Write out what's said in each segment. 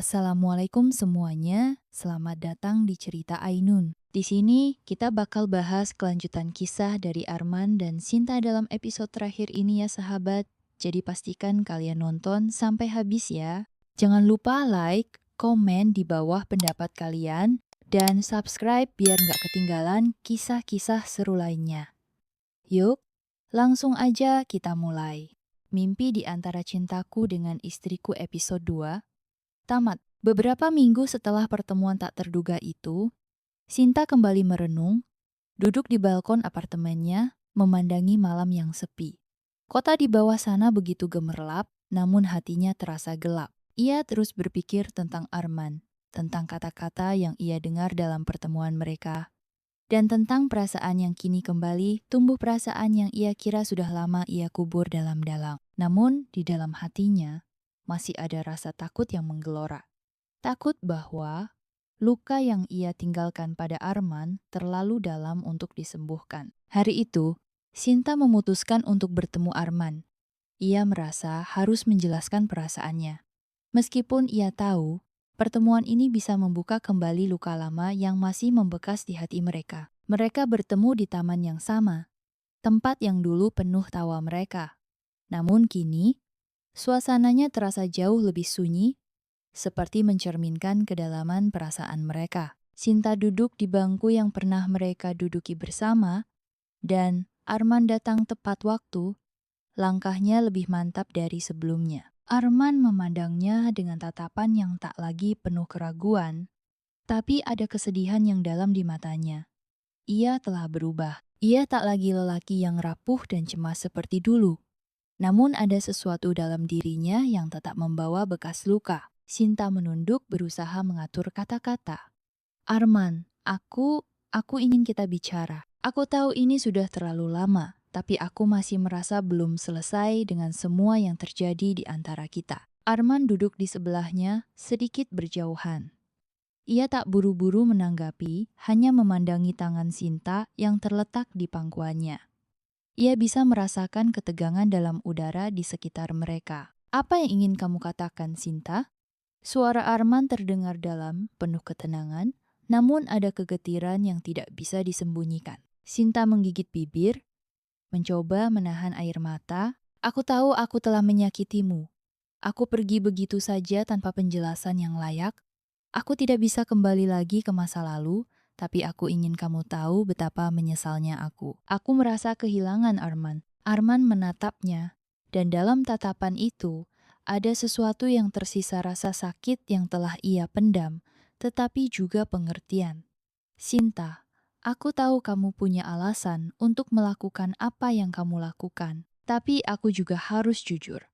Assalamualaikum semuanya, selamat datang di Cerita Ainun. Di sini kita bakal bahas kelanjutan kisah dari Arman dan Sinta dalam episode terakhir ini ya sahabat. Jadi pastikan kalian nonton sampai habis ya. Jangan lupa like, komen di bawah pendapat kalian, dan subscribe biar nggak ketinggalan kisah-kisah seru lainnya. Yuk, langsung aja kita mulai. Mimpi di antara cintaku dengan istriku episode 2. Tamat. Beberapa minggu setelah pertemuan tak terduga itu, Sinta kembali merenung, duduk di balkon apartemennya, memandangi malam yang sepi. Kota di bawah sana begitu gemerlap, namun hatinya terasa gelap. Ia terus berpikir tentang Arman, tentang kata-kata yang ia dengar dalam pertemuan mereka, dan tentang perasaan yang kini kembali, tumbuh perasaan yang ia kira sudah lama ia kubur dalam-dalam. Namun, di dalam hatinya, masih ada rasa takut yang menggelora. Takut bahwa luka yang ia tinggalkan pada Arman terlalu dalam untuk disembuhkan. Hari itu, Sinta memutuskan untuk bertemu Arman. Ia merasa harus menjelaskan perasaannya. Meskipun ia tahu, pertemuan ini bisa membuka kembali luka lama yang masih membekas di hati mereka. Mereka bertemu di taman yang sama, tempat yang dulu penuh tawa mereka. Namun kini, suasananya terasa jauh lebih sunyi, seperti mencerminkan kedalaman perasaan mereka. Sinta duduk di bangku yang pernah mereka duduki bersama, dan Arman datang tepat waktu, langkahnya lebih mantap dari sebelumnya. Arman memandangnya dengan tatapan yang tak lagi penuh keraguan, tapi ada kesedihan yang dalam di matanya. Ia telah berubah. Ia tak lagi lelaki yang rapuh dan cemas seperti dulu. Namun ada sesuatu dalam dirinya yang tetap membawa bekas luka. Sinta menunduk berusaha mengatur kata-kata. Arman, aku ingin kita bicara. Aku tahu ini sudah terlalu lama, tapi aku masih merasa belum selesai dengan semua yang terjadi di antara kita. Arman duduk di sebelahnya, sedikit berjauhan. Ia tak buru-buru menanggapi, hanya memandangi tangan Sinta yang terletak di pangkuannya. Ia bisa merasakan ketegangan dalam udara di sekitar mereka. Apa yang ingin kamu katakan, Sinta? Suara Arman terdengar dalam, penuh ketenangan, namun ada kegetiran yang tidak bisa disembunyikan. Sinta menggigit bibir, mencoba menahan air mata. Aku tahu aku telah menyakitimu. Aku pergi begitu saja tanpa penjelasan yang layak. Aku tidak bisa kembali lagi ke masa lalu, tapi aku ingin kamu tahu betapa menyesalnya aku. Aku merasa kehilangan Arman. Arman menatapnya, dan dalam tatapan itu, ada sesuatu yang tersisa rasa sakit yang telah ia pendam, tetapi juga pengertian. Sinta, aku tahu kamu punya alasan untuk melakukan apa yang kamu lakukan, tapi aku juga harus jujur.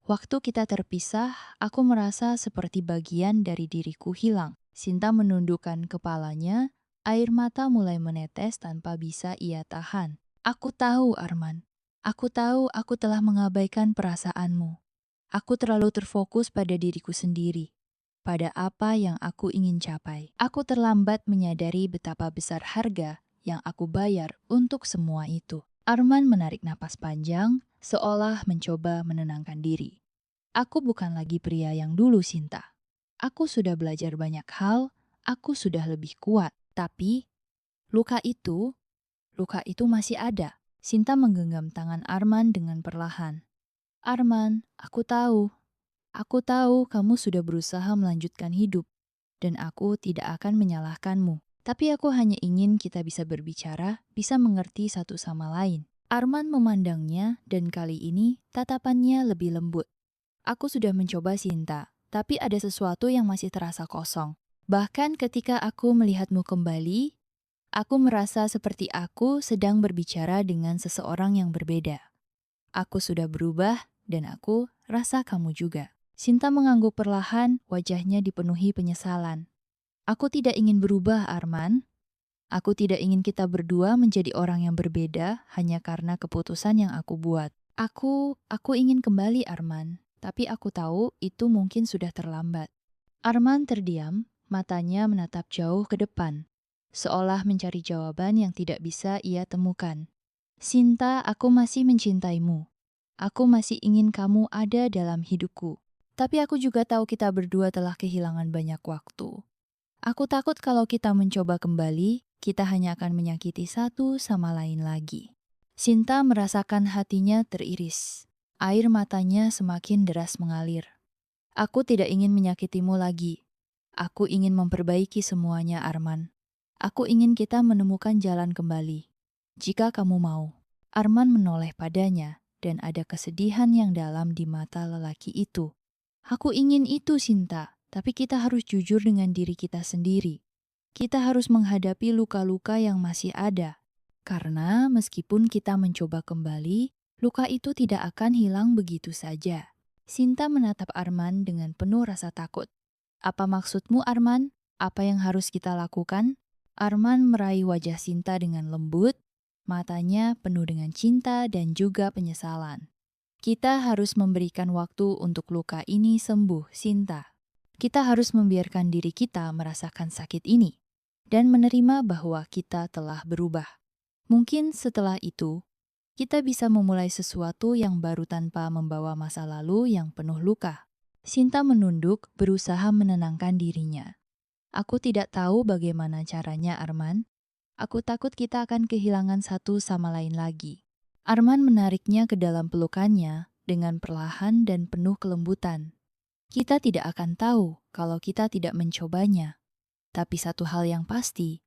Waktu kita terpisah, aku merasa seperti bagian dari diriku hilang. Sinta menundukkan kepalanya, air mata mulai menetes tanpa bisa ia tahan. Aku tahu, Arman. Aku tahu aku telah mengabaikan perasaanmu. Aku terlalu terfokus pada diriku sendiri, pada apa yang aku ingin capai. Aku terlambat menyadari betapa besar harga yang aku bayar untuk semua itu. Arman menarik napas panjang, seolah mencoba menenangkan diri. Aku bukan lagi pria yang dulu, Sinta. Aku sudah belajar banyak hal, aku sudah lebih kuat. Tapi, luka itu masih ada. Sinta menggenggam tangan Arman dengan perlahan. Arman, aku tahu kamu sudah berusaha melanjutkan hidup, dan aku tidak akan menyalahkanmu. Tapi aku hanya ingin kita bisa berbicara, bisa mengerti satu sama lain. Arman memandangnya, dan kali ini tatapannya lebih lembut. Aku sudah mencoba, Sinta, tapi ada sesuatu yang masih terasa kosong. Bahkan ketika aku melihatmu kembali, aku merasa seperti aku sedang berbicara dengan seseorang yang berbeda. Aku sudah berubah, dan aku rasa kamu juga. Sinta mengangguk perlahan, wajahnya dipenuhi penyesalan. Aku tidak ingin berubah, Arman. Aku tidak ingin kita berdua menjadi orang yang berbeda hanya karena keputusan yang aku buat. Aku ingin kembali, Arman. Tapi aku tahu itu mungkin sudah terlambat. Arman terdiam, matanya menatap jauh ke depan, seolah mencari jawaban yang tidak bisa ia temukan. Sinta, aku masih mencintaimu. Aku masih ingin kamu ada dalam hidupku. Tapi aku juga tahu kita berdua telah kehilangan banyak waktu. Aku takut kalau kita mencoba kembali, kita hanya akan menyakiti satu sama lain lagi. Sinta merasakan hatinya teriris. Air matanya semakin deras mengalir. Aku tidak ingin menyakitimu lagi. Aku ingin memperbaiki semuanya, Arman. Aku ingin kita menemukan jalan kembali. Jika kamu mau. Arman menoleh padanya, dan ada kesedihan yang dalam di mata lelaki itu. Aku ingin itu, Sinta, tapi kita harus jujur dengan diri kita sendiri. Kita harus menghadapi luka-luka yang masih ada. Karena meskipun kita mencoba kembali, luka itu tidak akan hilang begitu saja. Sinta menatap Arman dengan penuh rasa takut. Apa maksudmu, Arman? Apa yang harus kita lakukan? Arman meraih wajah Sinta dengan lembut, matanya penuh dengan cinta dan juga penyesalan. Kita harus memberikan waktu untuk luka ini sembuh, Sinta. Kita harus membiarkan diri kita merasakan sakit ini dan menerima bahwa kita telah berubah. Mungkin setelah itu, kita bisa memulai sesuatu yang baru tanpa membawa masa lalu yang penuh luka. Sinta menunduk, berusaha menenangkan dirinya. Aku tidak tahu bagaimana caranya, Arman. Aku takut kita akan kehilangan satu sama lain lagi. Arman menariknya ke dalam pelukannya dengan perlahan dan penuh kelembutan. Kita tidak akan tahu kalau kita tidak mencobanya. Tapi satu hal yang pasti,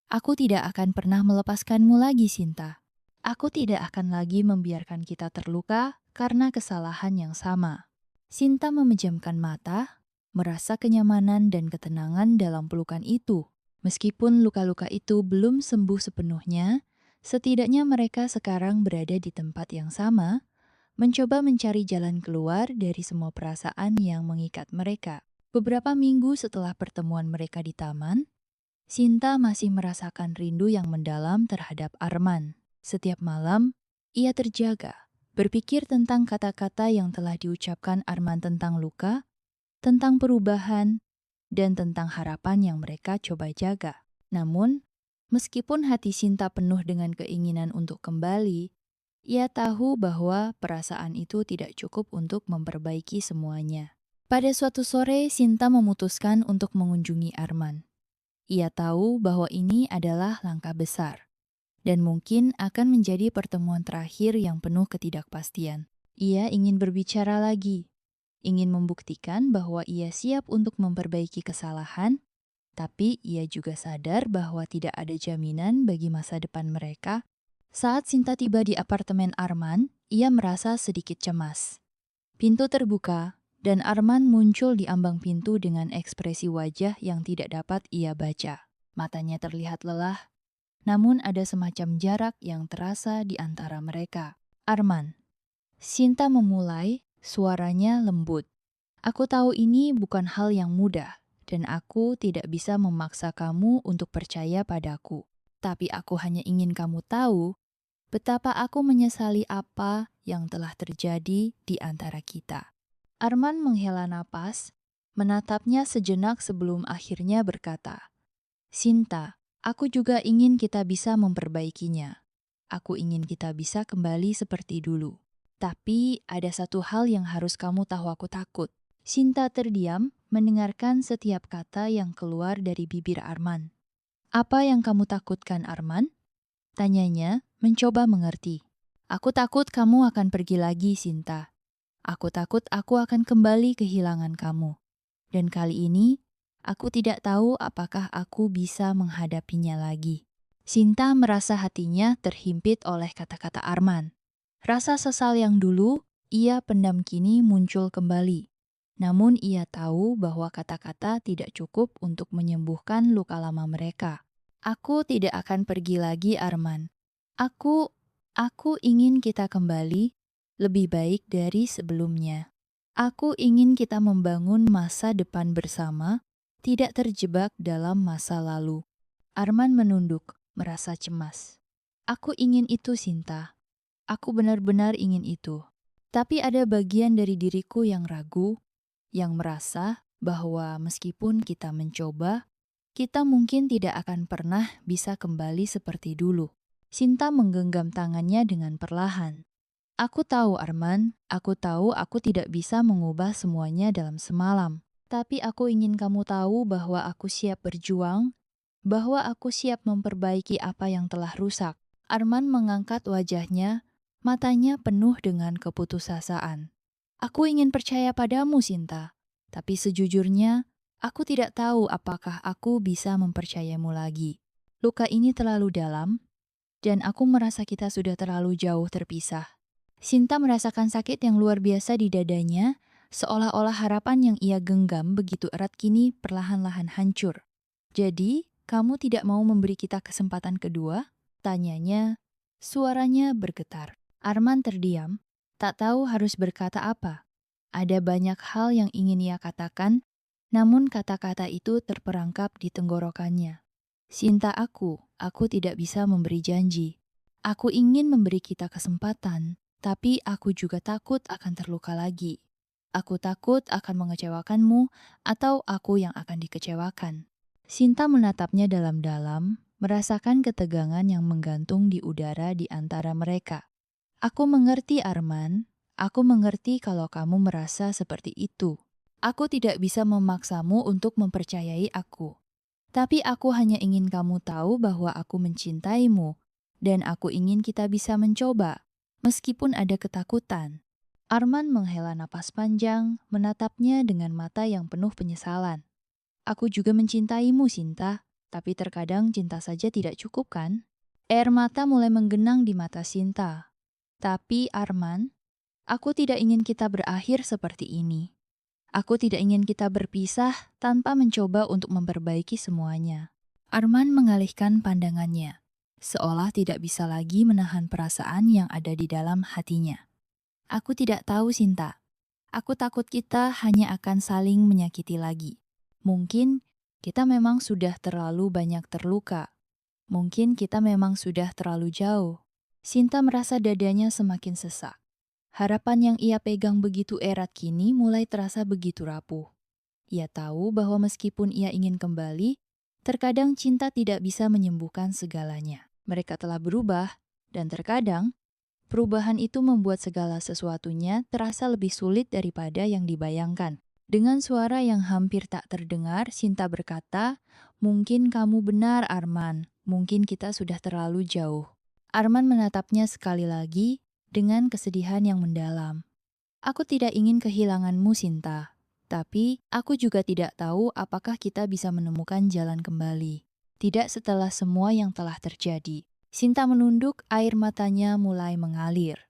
aku tidak akan pernah melepaskanmu lagi, Sinta. Aku tidak akan lagi membiarkan kita terluka karena kesalahan yang sama. Sinta memejamkan mata, merasa kenyamanan dan ketenangan dalam pelukan itu. Meskipun luka-luka itu belum sembuh sepenuhnya, setidaknya mereka sekarang berada di tempat yang sama, mencoba mencari jalan keluar dari semua perasaan yang mengikat mereka. Beberapa minggu setelah pertemuan mereka di taman, Sinta masih merasakan rindu yang mendalam terhadap Arman. Setiap malam, ia terjaga, berpikir tentang kata-kata yang telah diucapkan Arman tentang luka, tentang perubahan, dan tentang harapan yang mereka coba jaga. Namun, meskipun hati Sinta penuh dengan keinginan untuk kembali, ia tahu bahwa perasaan itu tidak cukup untuk memperbaiki semuanya. Pada suatu sore, Sinta memutuskan untuk mengunjungi Arman. Ia tahu bahwa ini adalah langkah besar, dan mungkin akan menjadi pertemuan terakhir yang penuh ketidakpastian. Ia ingin berbicara lagi, ingin membuktikan bahwa ia siap untuk memperbaiki kesalahan, tapi ia juga sadar bahwa tidak ada jaminan bagi masa depan mereka. Saat Sinta tiba di apartemen Arman, ia merasa sedikit cemas. Pintu terbuka, dan Arman muncul di ambang pintu dengan ekspresi wajah yang tidak dapat ia baca. Matanya terlihat lelah, namun ada semacam jarak yang terasa di antara mereka. Arman. Sinta memulai, suaranya lembut. Aku tahu ini bukan hal yang mudah, dan aku tidak bisa memaksa kamu untuk percaya padaku. Tapi aku hanya ingin kamu tahu betapa aku menyesali apa yang telah terjadi di antara kita. Arman menghela napas, menatapnya sejenak sebelum akhirnya berkata, Sinta, aku juga ingin kita bisa memperbaikinya. Aku ingin kita bisa kembali seperti dulu. Tapi ada satu hal yang harus kamu tahu, aku takut. Sinta terdiam mendengarkan setiap kata yang keluar dari bibir Arman. Apa yang kamu takutkan, Arman? Tanyanya, mencoba mengerti. Aku takut kamu akan pergi lagi, Sinta. Aku takut aku akan kembali kehilangan kamu. Dan kali ini, aku tidak tahu apakah aku bisa menghadapinya lagi. Sinta merasa hatinya terhimpit oleh kata-kata Arman. Rasa sesal yang dulu ia pendam kini muncul kembali. Namun ia tahu bahwa kata-kata tidak cukup untuk menyembuhkan luka lama mereka. Aku tidak akan pergi lagi, Arman. Aku ingin kita kembali lebih baik dari sebelumnya. Aku ingin kita membangun masa depan bersama, tidak terjebak dalam masa lalu. Arman menunduk, merasa cemas. Aku ingin itu, Sinta. Aku benar-benar ingin itu. Tapi ada bagian dari diriku yang ragu, yang merasa bahwa meskipun kita mencoba, kita mungkin tidak akan pernah bisa kembali seperti dulu. Sinta menggenggam tangannya dengan perlahan. Aku tahu, Arman. Aku tahu aku tidak bisa mengubah semuanya dalam semalam. Tapi aku ingin kamu tahu bahwa aku siap berjuang, bahwa aku siap memperbaiki apa yang telah rusak. Arman mengangkat wajahnya, matanya penuh dengan keputusasaan. Aku ingin percaya padamu, Sinta. Tapi sejujurnya, aku tidak tahu apakah aku bisa mempercayamu lagi. Luka ini terlalu dalam, dan aku merasa kita sudah terlalu jauh terpisah. Sinta merasakan sakit yang luar biasa di dadanya, seolah-olah harapan yang ia genggam begitu erat kini perlahan-lahan hancur. Jadi, kamu tidak mau memberi kita kesempatan kedua? Tanyanya, suaranya bergetar. Arman terdiam, tak tahu harus berkata apa. Ada banyak hal yang ingin ia katakan, namun kata-kata itu terperangkap di tenggorokannya. Sinta aku tidak bisa memberi janji. Aku ingin memberi kita kesempatan, tapi aku juga takut akan terluka lagi. Aku takut akan mengecewakanmu atau aku yang akan dikecewakan. Sinta menatapnya dalam-dalam, merasakan ketegangan yang menggantung di udara di antara mereka. Aku mengerti, Arman. Aku mengerti kalau kamu merasa seperti itu. Aku tidak bisa memaksamu untuk mempercayai aku. Tapi aku hanya ingin kamu tahu bahwa aku mencintaimu, dan aku ingin kita bisa mencoba, meskipun ada ketakutan. Arman menghela napas panjang, menatapnya dengan mata yang penuh penyesalan. Aku juga mencintaimu, Sinta, tapi terkadang cinta saja tidak cukup kan? Air mata mulai menggenang di mata Sinta. Tapi Arman, aku tidak ingin kita berakhir seperti ini. Aku tidak ingin kita berpisah tanpa mencoba untuk memperbaiki semuanya. Arman mengalihkan pandangannya, seolah tidak bisa lagi menahan perasaan yang ada di dalam hatinya. Aku tidak tahu, Sinta. Aku takut kita hanya akan saling menyakiti lagi. Mungkin kita memang sudah terlalu banyak terluka. Mungkin kita memang sudah terlalu jauh. Sinta merasa dadanya semakin sesak. Harapan yang ia pegang begitu erat kini mulai terasa begitu rapuh. Ia tahu bahwa meskipun ia ingin kembali, terkadang cinta tidak bisa menyembuhkan segalanya. Mereka telah berubah, dan terkadang perubahan itu membuat segala sesuatunya terasa lebih sulit daripada yang dibayangkan. Dengan suara yang hampir tak terdengar, Sinta berkata, "Mungkin kamu benar, Arman. Mungkin kita sudah terlalu jauh." Arman menatapnya sekali lagi dengan kesedihan yang mendalam. "Aku tidak ingin kehilanganmu, Sinta. Tapi aku juga tidak tahu apakah kita bisa menemukan jalan kembali. Tidak setelah semua yang telah terjadi." Sinta menunduk, air matanya mulai mengalir.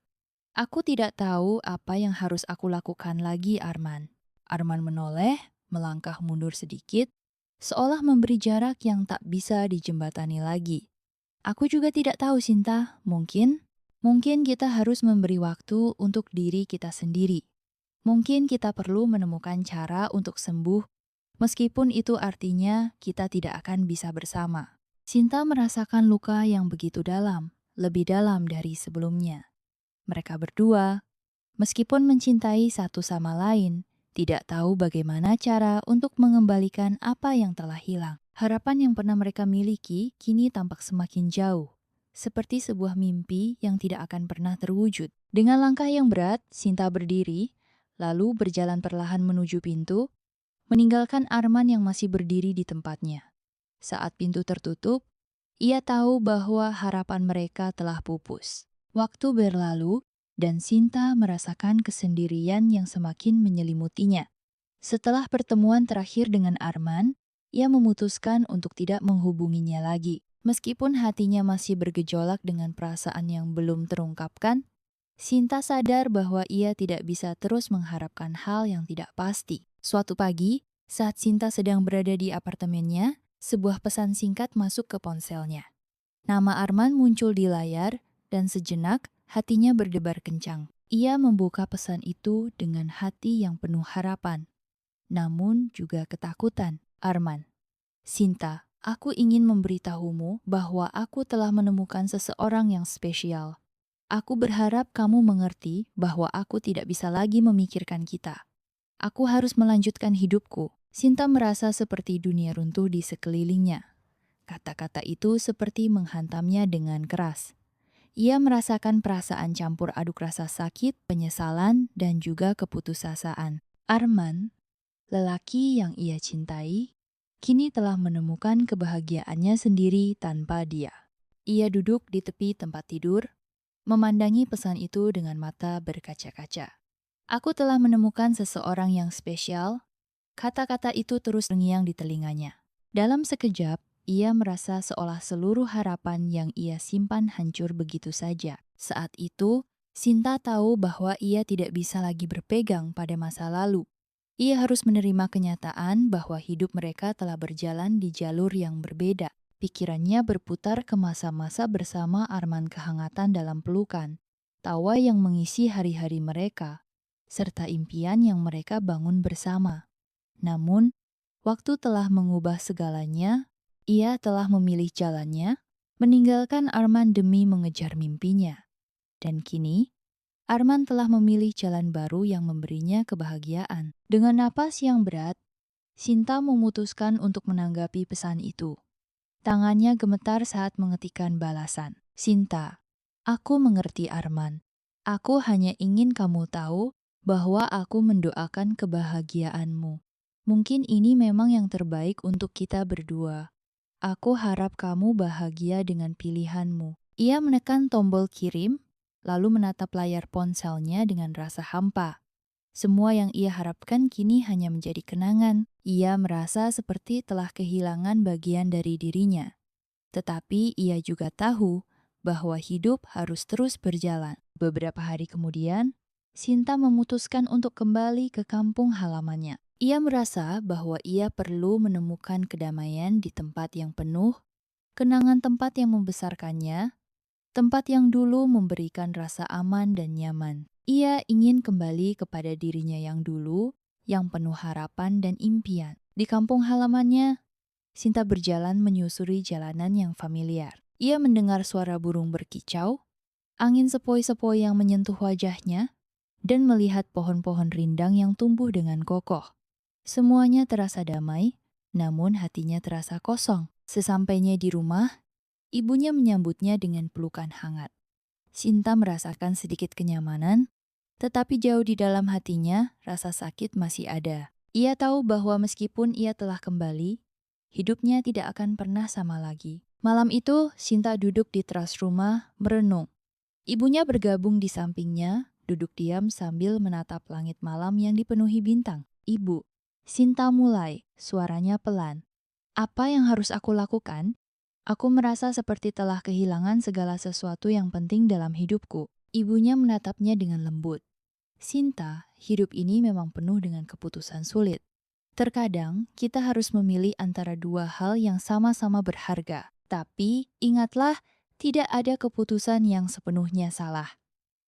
"Aku tidak tahu apa yang harus aku lakukan lagi, Arman." Arman menoleh, melangkah mundur sedikit, seolah memberi jarak yang tak bisa dijembatani lagi. "Aku juga tidak tahu, Sinta. Mungkin kita harus memberi waktu untuk diri kita sendiri. Mungkin kita perlu menemukan cara untuk sembuh, meskipun itu artinya kita tidak akan bisa bersama." Sinta merasakan luka yang begitu dalam, lebih dalam dari sebelumnya. Mereka berdua, meskipun mencintai satu sama lain, tidak tahu bagaimana cara untuk mengembalikan apa yang telah hilang. Harapan yang pernah mereka miliki kini tampak semakin jauh, seperti sebuah mimpi yang tidak akan pernah terwujud. Dengan langkah yang berat, Sinta berdiri, lalu berjalan perlahan menuju pintu, meninggalkan Arman yang masih berdiri di tempatnya. Saat pintu tertutup, ia tahu bahwa harapan mereka telah pupus. Waktu berlalu, dan Sinta merasakan kesendirian yang semakin menyelimutinya. Setelah pertemuan terakhir dengan Arman, ia memutuskan untuk tidak menghubunginya lagi. Meskipun hatinya masih bergejolak dengan perasaan yang belum terungkapkan, Sinta sadar bahwa ia tidak bisa terus mengharapkan hal yang tidak pasti. Suatu pagi, saat Sinta sedang berada di apartemennya, sebuah pesan singkat masuk ke ponselnya. Nama Arman muncul di layar, dan sejenak hatinya berdebar kencang. Ia membuka pesan itu dengan hati yang penuh harapan, namun juga ketakutan. "Arman, Sinta, aku ingin memberitahumu bahwa aku telah menemukan seseorang yang spesial. Aku berharap kamu mengerti bahwa aku tidak bisa lagi memikirkan kita. Aku harus melanjutkan hidupku." Sinta merasa seperti dunia runtuh di sekelilingnya. Kata-kata itu seperti menghantamnya dengan keras. Ia merasakan perasaan campur aduk rasa sakit, penyesalan, dan juga keputusasaan. Arman, lelaki yang ia cintai, kini telah menemukan kebahagiaannya sendiri tanpa dia. Ia duduk di tepi tempat tidur, memandangi pesan itu dengan mata berkaca-kaca. Aku telah menemukan seseorang yang spesial. Kata-kata itu terus terngiang di telinganya. Dalam sekejap, ia merasa seolah seluruh harapan yang ia simpan hancur begitu saja. Saat itu, Sinta tahu bahwa ia tidak bisa lagi berpegang pada masa lalu. Ia harus menerima kenyataan bahwa hidup mereka telah berjalan di jalur yang berbeda. Pikirannya berputar ke masa-masa bersama Arman, kehangatan dalam pelukan, tawa yang mengisi hari-hari mereka, serta impian yang mereka bangun bersama. Namun, waktu telah mengubah segalanya. Ia telah memilih jalannya, meninggalkan Arman demi mengejar mimpinya. Dan kini, Arman telah memilih jalan baru yang memberinya kebahagiaan. Dengan napas yang berat, Sinta memutuskan untuk menanggapi pesan itu. Tangannya gemetar saat mengetikkan balasan. Sinta, aku mengerti Arman. Aku hanya ingin kamu tahu bahwa aku mendoakan kebahagiaanmu. Mungkin ini memang yang terbaik untuk kita berdua. Aku harap kamu bahagia dengan pilihanmu. Ia menekan tombol kirim, lalu menatap layar ponselnya dengan rasa hampa. Semua yang ia harapkan kini hanya menjadi kenangan. Ia merasa seperti telah kehilangan bagian dari dirinya. Tetapi ia juga tahu bahwa hidup harus terus berjalan. Beberapa hari kemudian, Sinta memutuskan untuk kembali ke kampung halamannya. Ia merasa bahwa ia perlu menemukan kedamaian di tempat yang penuh, kenangan tempat yang membesarkannya, tempat yang dulu memberikan rasa aman dan nyaman. Ia ingin kembali kepada dirinya yang dulu, yang penuh harapan dan impian. Di kampung halamannya, Sinta berjalan menyusuri jalanan yang familiar. Ia mendengar suara burung berkicau, angin sepoi-sepoi yang menyentuh wajahnya, dan melihat pohon-pohon rindang yang tumbuh dengan kokoh. Semuanya terasa damai, namun hatinya terasa kosong. Sesampainya di rumah, ibunya menyambutnya dengan pelukan hangat. Sinta merasakan sedikit kenyamanan, tetapi jauh di dalam hatinya, rasa sakit masih ada. Ia tahu bahwa meskipun ia telah kembali, hidupnya tidak akan pernah sama lagi. Malam itu, Sinta duduk di teras rumah, merenung. Ibunya bergabung di sampingnya, duduk diam sambil menatap langit malam yang dipenuhi bintang. Ibu, Sinta mulai, suaranya pelan. Apa yang harus aku lakukan? Aku merasa seperti telah kehilangan segala sesuatu yang penting dalam hidupku. Ibunya menatapnya dengan lembut. Sinta, hidup ini memang penuh dengan keputusan sulit. Terkadang kita harus memilih antara dua hal yang sama-sama berharga. Tapi ingatlah, tidak ada keputusan yang sepenuhnya salah.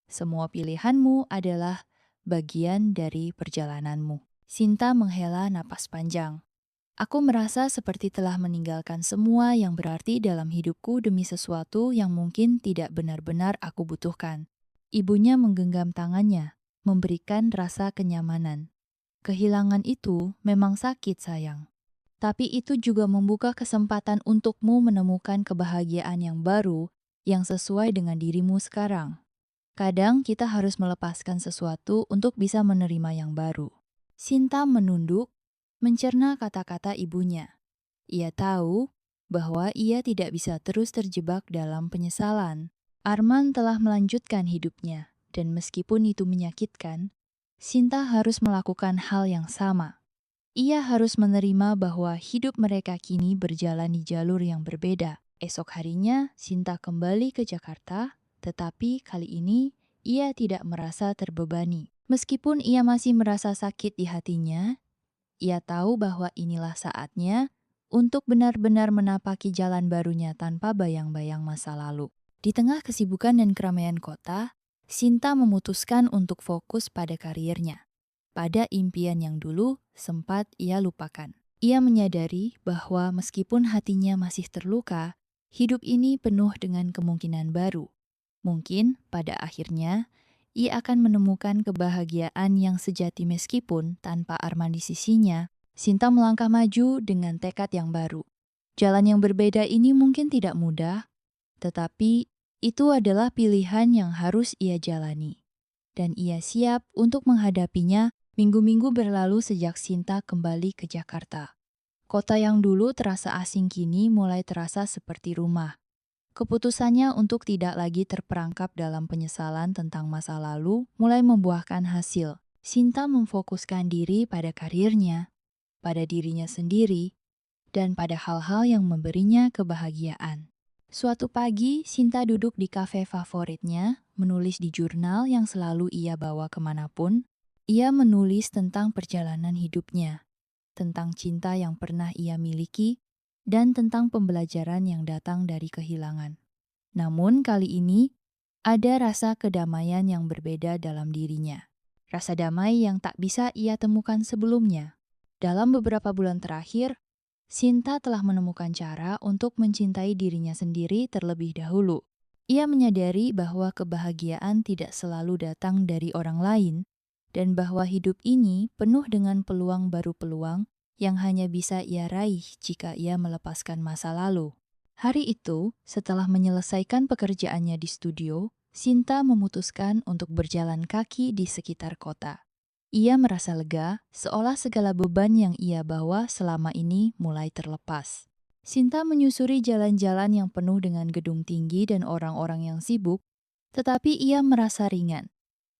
Semua pilihanmu adalah bagian dari perjalananmu. Sinta menghela napas panjang. Aku merasa seperti telah meninggalkan semua yang berarti dalam hidupku demi sesuatu yang mungkin tidak benar-benar aku butuhkan. Ibunya menggenggam tangannya, memberikan rasa kenyamanan. Kehilangan itu memang sakit, sayang. Tapi itu juga membuka kesempatan untukmu menemukan kebahagiaan yang baru yang sesuai dengan dirimu sekarang. Kadang kita harus melepaskan sesuatu untuk bisa menerima yang baru. Sinta menunduk, mencerna kata-kata ibunya. Ia tahu bahwa ia tidak bisa terus terjebak dalam penyesalan. Arman telah melanjutkan hidupnya, dan meskipun itu menyakitkan, Sinta harus melakukan hal yang sama. Ia harus menerima bahwa hidup mereka kini berjalan di jalur yang berbeda. Esok harinya, Sinta kembali ke Jakarta, tetapi kali ini ia tidak merasa terbebani. Meskipun ia masih merasa sakit di hatinya, ia tahu bahwa inilah saatnya untuk benar-benar menapaki jalan barunya tanpa bayang-bayang masa lalu. Di tengah kesibukan dan keramaian kota, Sinta memutuskan untuk fokus pada karirnya, pada impian yang dulu sempat ia lupakan. Ia menyadari bahwa meskipun hatinya masih terluka, hidup ini penuh dengan kemungkinan baru. Mungkin pada akhirnya, ia akan menemukan kebahagiaan yang sejati meskipun tanpa Arman di sisinya. Sinta melangkah maju dengan tekad yang baru. Jalan yang berbeda ini mungkin tidak mudah, tetapi Itu adalah pilihan yang harus ia jalani. Dan ia siap untuk menghadapinya. Minggu-minggu berlalu sejak Sinta kembali ke Jakarta. Kota yang dulu terasa asing kini mulai terasa seperti rumah. Keputusannya untuk tidak lagi terperangkap dalam penyesalan tentang masa lalu mulai membuahkan hasil. Sinta memfokuskan diri pada karirnya, pada dirinya sendiri, dan pada hal-hal yang memberinya kebahagiaan. Suatu pagi, Sinta duduk di kafe favoritnya, menulis di jurnal yang selalu ia bawa kemanapun. Ia menulis tentang perjalanan hidupnya, tentang cinta yang pernah ia miliki, dan tentang pembelajaran yang datang dari kehilangan. Namun kali ini, ada rasa kedamaian yang berbeda dalam dirinya. Rasa damai yang tak bisa ia temukan sebelumnya. Dalam beberapa bulan terakhir, Sinta telah menemukan cara untuk mencintai dirinya sendiri terlebih dahulu. Ia menyadari bahwa kebahagiaan tidak selalu datang dari orang lain, dan bahwa hidup ini penuh dengan peluang yang hanya bisa ia raih jika ia melepaskan masa lalu. Hari itu, setelah menyelesaikan pekerjaannya di studio, Sinta memutuskan untuk berjalan kaki di sekitar kota. Ia merasa lega, seolah segala beban yang ia bawa selama ini mulai terlepas. Sinta menyusuri jalan-jalan yang penuh dengan gedung tinggi dan orang-orang yang sibuk, tetapi ia merasa ringan.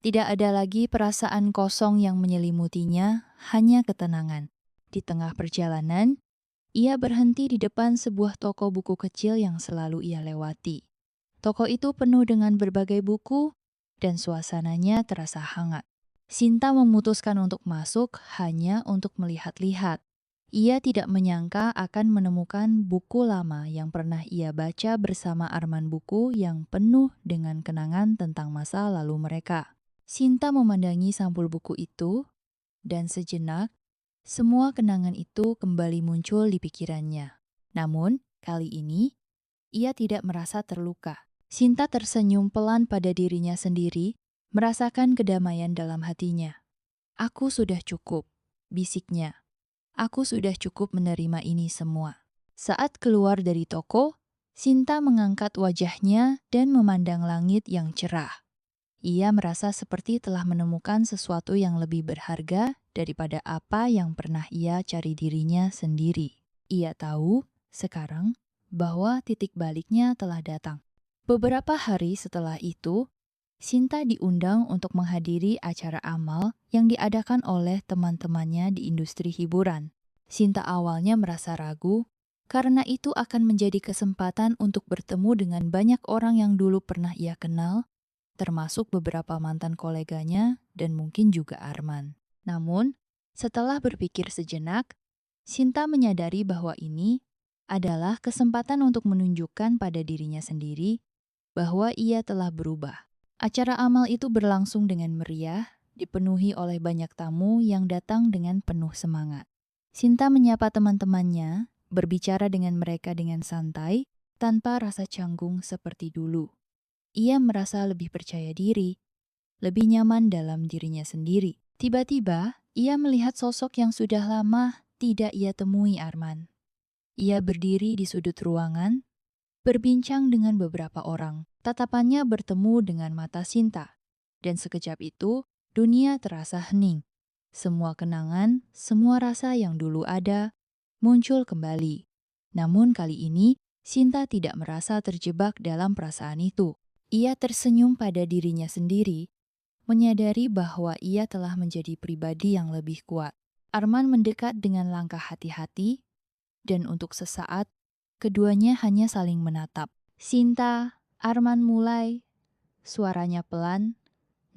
Tidak ada lagi perasaan kosong yang menyelimutinya, hanya ketenangan. Di tengah perjalanan, ia berhenti di depan sebuah toko buku kecil yang selalu ia lewati. Toko itu penuh dengan berbagai buku, dan suasananya terasa hangat. Sinta memutuskan untuk masuk hanya untuk melihat-lihat. Ia tidak menyangka akan menemukan buku lama yang pernah ia baca bersama Arman Buku yang penuh dengan kenangan tentang masa lalu mereka. Sinta memandangi sampul buku itu, dan sejenak, semua kenangan itu kembali muncul di pikirannya. Namun, kali ini, ia tidak merasa terluka. Sinta tersenyum pelan pada dirinya sendiri, merasakan kedamaian dalam hatinya. "Aku sudah cukup," bisiknya. "Aku sudah cukup menerima ini semua." Saat keluar dari toko, Sinta mengangkat wajahnya dan memandang langit yang cerah. Ia merasa seperti telah menemukan sesuatu yang lebih berharga daripada apa yang pernah ia cari dirinya sendiri. Ia tahu sekarang bahwa titik baliknya telah datang. Beberapa hari setelah itu, Sinta diundang untuk menghadiri acara amal yang diadakan oleh teman-temannya di industri hiburan. Sinta awalnya merasa ragu karena itu akan menjadi kesempatan untuk bertemu dengan banyak orang yang dulu pernah ia kenal, termasuk beberapa mantan koleganya dan mungkin juga Arman. Namun, setelah berpikir sejenak, Sinta menyadari bahwa ini adalah kesempatan untuk menunjukkan pada dirinya sendiri bahwa ia telah berubah. Acara amal itu berlangsung dengan meriah, dipenuhi oleh banyak tamu yang datang dengan penuh semangat. Sinta menyapa teman-temannya, berbicara dengan mereka dengan santai, tanpa rasa canggung seperti dulu. Ia merasa lebih percaya diri, lebih nyaman dalam dirinya sendiri. Tiba-tiba, ia melihat sosok yang sudah lama tidak ia temui Arman. Ia berdiri di sudut ruangan, berbincang dengan beberapa orang. Tatapannya bertemu dengan mata Sinta, dan sekejap itu, dunia terasa hening. Semua kenangan, semua rasa yang dulu ada, muncul kembali. Namun kali ini, Sinta tidak merasa terjebak dalam perasaan itu. Ia tersenyum pada dirinya sendiri, menyadari bahwa ia telah menjadi pribadi yang lebih kuat. Arman mendekat dengan langkah hati-hati, dan untuk sesaat, keduanya hanya saling menatap. "Sinta," Arman mulai, suaranya pelan,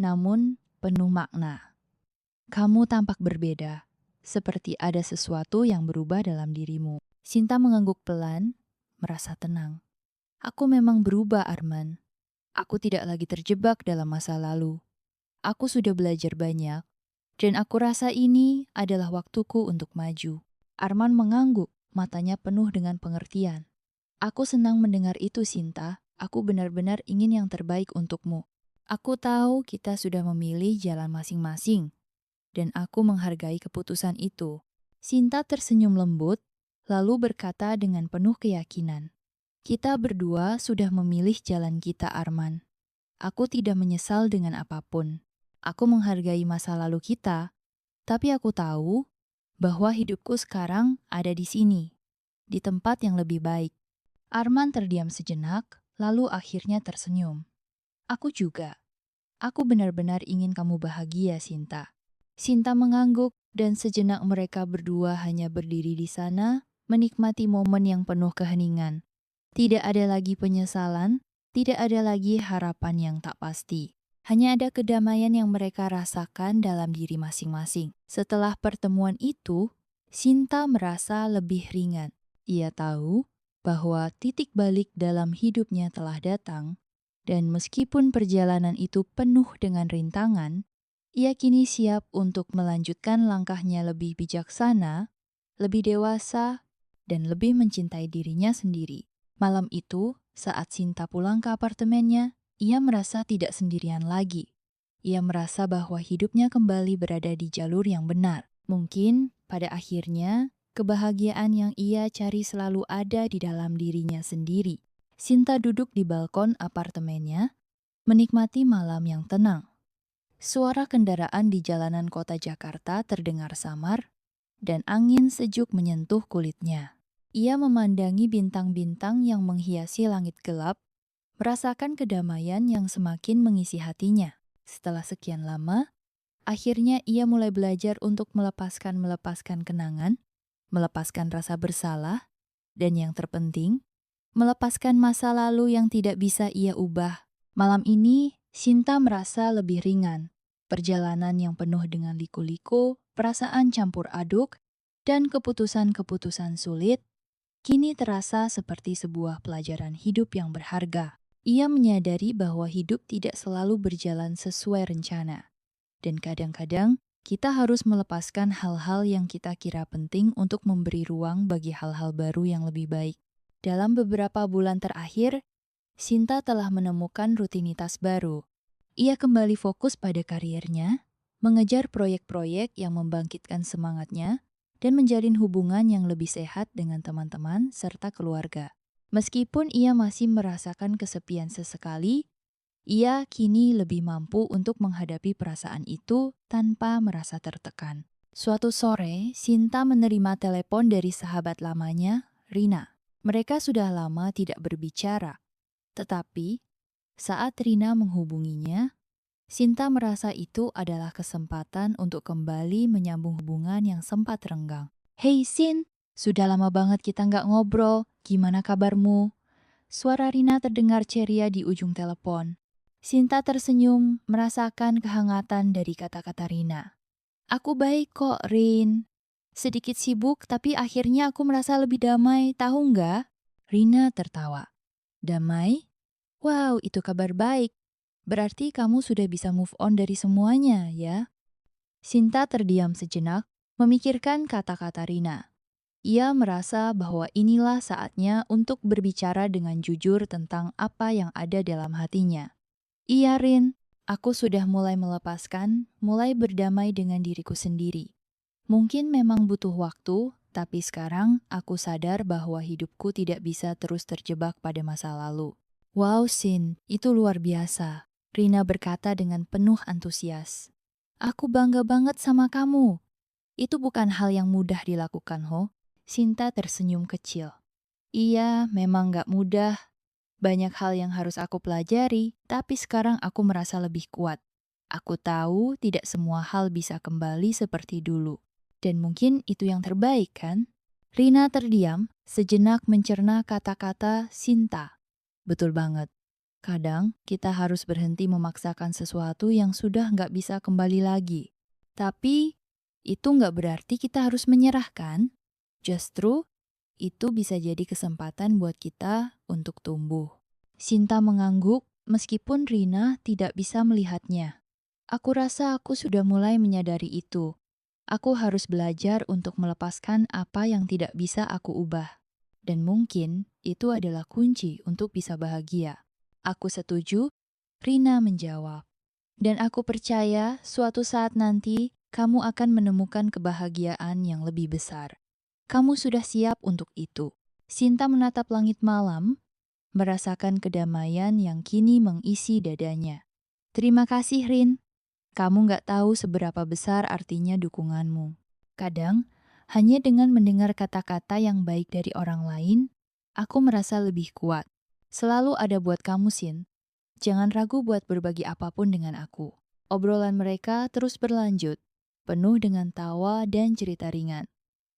namun penuh makna. "Kamu tampak berbeda, seperti ada sesuatu yang berubah dalam dirimu." Sinta mengangguk pelan, merasa tenang. "Aku memang berubah, Arman. Aku tidak lagi terjebak dalam masa lalu. Aku sudah belajar banyak, dan aku rasa ini adalah waktuku untuk maju." Arman mengangguk, matanya penuh dengan pengertian. "Aku senang mendengar itu, Sinta. Aku benar-benar ingin yang terbaik untukmu. Aku tahu kita sudah memilih jalan masing-masing, dan aku menghargai keputusan itu." Sinta tersenyum lembut, lalu berkata dengan penuh keyakinan, Kita berdua sudah memilih jalan kita, Arman. Aku tidak menyesal dengan apapun. Aku menghargai masa lalu kita, tapi aku tahu bahwa hidupku sekarang ada di sini, di tempat yang lebih baik. Arman terdiam sejenak, lalu akhirnya tersenyum. Aku juga. Aku benar-benar ingin kamu bahagia, Sinta. Sinta mengangguk dan sejenak mereka berdua hanya berdiri di sana, menikmati momen yang penuh keheningan. Tidak ada lagi penyesalan, tidak ada lagi harapan yang tak pasti. Hanya ada kedamaian yang mereka rasakan dalam diri masing-masing. Setelah pertemuan itu, Sinta merasa lebih ringan. Ia tahu bahwa titik balik dalam hidupnya telah datang, dan meskipun perjalanan itu penuh dengan rintangan, ia kini siap untuk melanjutkan langkahnya lebih bijaksana, lebih dewasa, dan lebih mencintai dirinya sendiri. Malam itu, saat Sinta pulang ke apartemennya, ia merasa tidak sendirian lagi. Ia merasa bahwa hidupnya kembali berada di jalur yang benar. Mungkin pada akhirnya, kebahagiaan yang ia cari selalu ada di dalam dirinya sendiri. Sinta duduk di balkon apartemennya, menikmati malam yang tenang. Suara kendaraan di jalanan kota Jakarta terdengar samar, dan angin sejuk menyentuh kulitnya. Ia memandangi bintang-bintang yang menghiasi langit gelap, merasakan kedamaian yang semakin mengisi hatinya. Setelah sekian lama, akhirnya ia mulai belajar untuk melepaskan kenangan, melepaskan rasa bersalah, dan yang terpenting, melepaskan masa lalu yang tidak bisa ia ubah. Malam ini, Sinta merasa lebih ringan. Perjalanan yang penuh dengan liku-liku, perasaan campur aduk, dan keputusan-keputusan sulit, kini terasa seperti sebuah pelajaran hidup yang berharga. Ia menyadari bahwa hidup tidak selalu berjalan sesuai rencana. Dan kadang-kadang, kita harus melepaskan hal-hal yang kita kira penting untuk memberi ruang bagi hal-hal baru yang lebih baik. Dalam beberapa bulan terakhir, Sinta telah menemukan rutinitas baru. Ia kembali fokus pada karirnya, mengejar proyek-proyek yang membangkitkan semangatnya, dan menjalin hubungan yang lebih sehat dengan teman-teman serta keluarga. Meskipun ia masih merasakan kesepian sesekali, ia kini lebih mampu untuk menghadapi perasaan itu tanpa merasa tertekan. Suatu sore, Sinta menerima telepon dari sahabat lamanya, Rina. Mereka sudah lama tidak berbicara, tetapi saat Rina menghubunginya, Sinta merasa itu adalah kesempatan untuk kembali menyambung hubungan yang sempat renggang. "Hei Sin, sudah lama banget kita nggak ngobrol, gimana kabarmu?" Suara Rina terdengar ceria di ujung telepon. Sinta tersenyum, merasakan kehangatan dari kata-kata Rina. "Aku baik kok, Rin. Sedikit sibuk, tapi akhirnya aku merasa lebih damai, tahu nggak?" Rina tertawa. "Damai? Wow, itu kabar baik. Berarti kamu sudah bisa move on dari semuanya, ya?" Sinta terdiam sejenak, memikirkan kata-kata Rina. Ia merasa bahwa inilah saatnya untuk berbicara dengan jujur tentang apa yang ada dalam hatinya. "Iya, Rin, aku sudah mulai melepaskan, mulai berdamai dengan diriku sendiri. Mungkin memang butuh waktu, tapi sekarang aku sadar bahwa hidupku tidak bisa terus terjebak pada masa lalu." "Wow, Sin, itu luar biasa," Rina berkata dengan penuh antusias. "Aku bangga banget sama kamu. Itu bukan hal yang mudah dilakukan, Ho." Sinta tersenyum kecil. "Iya, memang gak mudah. Banyak hal yang harus aku pelajari, tapi sekarang aku merasa lebih kuat. Aku tahu tidak semua hal bisa kembali seperti dulu. Dan mungkin itu yang terbaik, kan?" Rina terdiam, sejenak mencerna kata-kata Sinta. Betul banget. Kadang kita harus berhenti memaksakan sesuatu yang sudah nggak bisa kembali lagi. Tapi itu nggak berarti kita harus menyerah, kan? Justru itu bisa jadi kesempatan buat kita untuk tumbuh. Sinta mengangguk meskipun Rina tidak bisa melihatnya. "Aku rasa aku sudah mulai menyadari itu. Aku harus belajar untuk melepaskan apa yang tidak bisa aku ubah. Dan mungkin itu adalah kunci untuk bisa bahagia." "Aku setuju," Rina menjawab. "Dan aku percaya suatu saat nanti kamu akan menemukan kebahagiaan yang lebih besar. Kamu sudah siap untuk itu." Sinta menatap langit malam, merasakan kedamaian yang kini mengisi dadanya. Terima kasih, Rin. Kamu nggak tahu seberapa besar artinya dukunganmu. Kadang, hanya dengan mendengar kata-kata yang baik dari orang lain, aku merasa lebih kuat. Selalu ada buat kamu, Sin. Jangan ragu buat berbagi apapun dengan aku. Obrolan mereka terus berlanjut, penuh dengan tawa dan cerita ringan.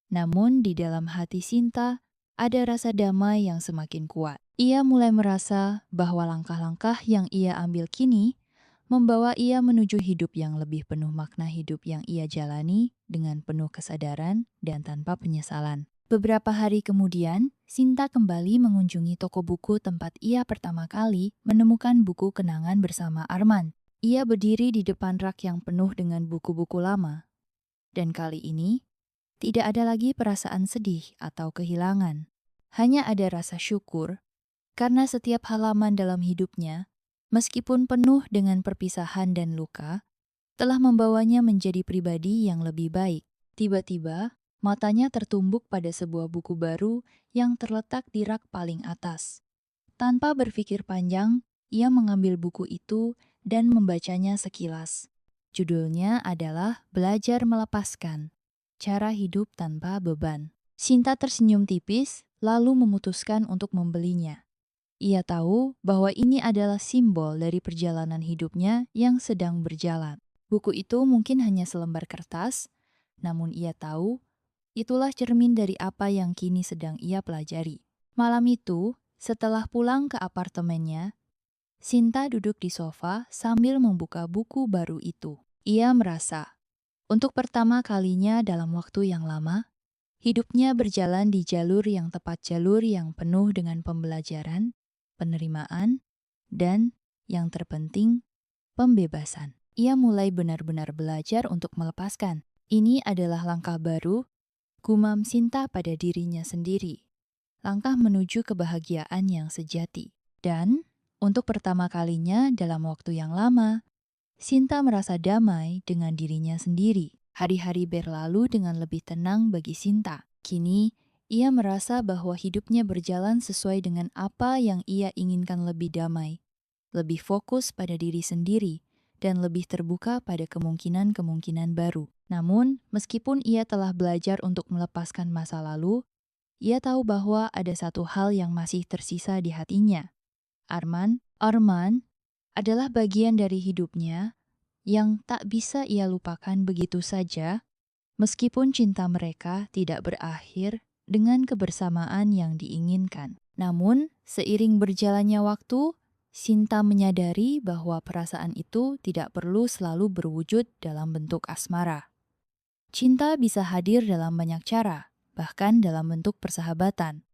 Namun di dalam hati Sinta, ada rasa damai yang semakin kuat. Ia mulai merasa bahwa langkah-langkah yang ia ambil kini membawa ia menuju hidup yang lebih penuh makna hidup yang ia jalani dengan penuh kesadaran dan tanpa penyesalan. Beberapa hari kemudian, Sinta kembali mengunjungi toko buku tempat ia pertama kali menemukan buku kenangan bersama Arman. Ia berdiri di depan rak yang penuh dengan buku-buku lama. Dan kali ini, tidak ada lagi perasaan sedih atau kehilangan. Hanya ada rasa syukur karena setiap halaman dalam hidupnya, meskipun penuh dengan perpisahan dan luka, telah membawanya menjadi pribadi yang lebih baik. Tiba-tiba, matanya tertumbuk pada sebuah buku baru yang terletak di rak paling atas. Tanpa berpikir panjang, ia mengambil buku itu dan membacanya sekilas. Judulnya adalah Belajar Melepaskan, Cara Hidup Tanpa Beban. Sinta tersenyum tipis, lalu memutuskan untuk membelinya. Ia tahu bahwa ini adalah simbol dari perjalanan hidupnya yang sedang berjalan. Buku itu mungkin hanya selembar kertas, namun ia tahu itulah cermin dari apa yang kini sedang ia pelajari. Malam itu, setelah pulang ke apartemennya, Sinta duduk di sofa sambil membuka buku baru itu. Ia merasa, untuk pertama kalinya dalam waktu yang lama, hidupnya berjalan di jalur yang tepat, jalur yang penuh dengan pembelajaran, penerimaan, dan yang terpenting, pembebasan. Ia mulai benar-benar belajar untuk melepaskan. Ini adalah langkah baru, gumam Sinta pada dirinya sendiri. Langkah menuju kebahagiaan yang sejati. Dan, untuk pertama kalinya dalam waktu yang lama, Sinta merasa damai dengan dirinya sendiri. Hari-hari berlalu dengan lebih tenang bagi Sinta. Kini, ia merasa bahwa hidupnya berjalan sesuai dengan apa yang ia inginkan, lebih damai, lebih fokus pada diri sendiri, dan lebih terbuka pada kemungkinan-kemungkinan baru. Namun, meskipun ia telah belajar untuk melepaskan masa lalu, ia tahu bahwa ada satu hal yang masih tersisa di hatinya. Arman adalah bagian dari hidupnya yang tak bisa ia lupakan begitu saja, meskipun cinta mereka tidak berakhir dengan kebersamaan yang diinginkan. Namun, seiring berjalannya waktu, Sinta menyadari bahwa perasaan itu tidak perlu selalu berwujud dalam bentuk asmara. Cinta bisa hadir dalam banyak cara, bahkan dalam bentuk persahabatan.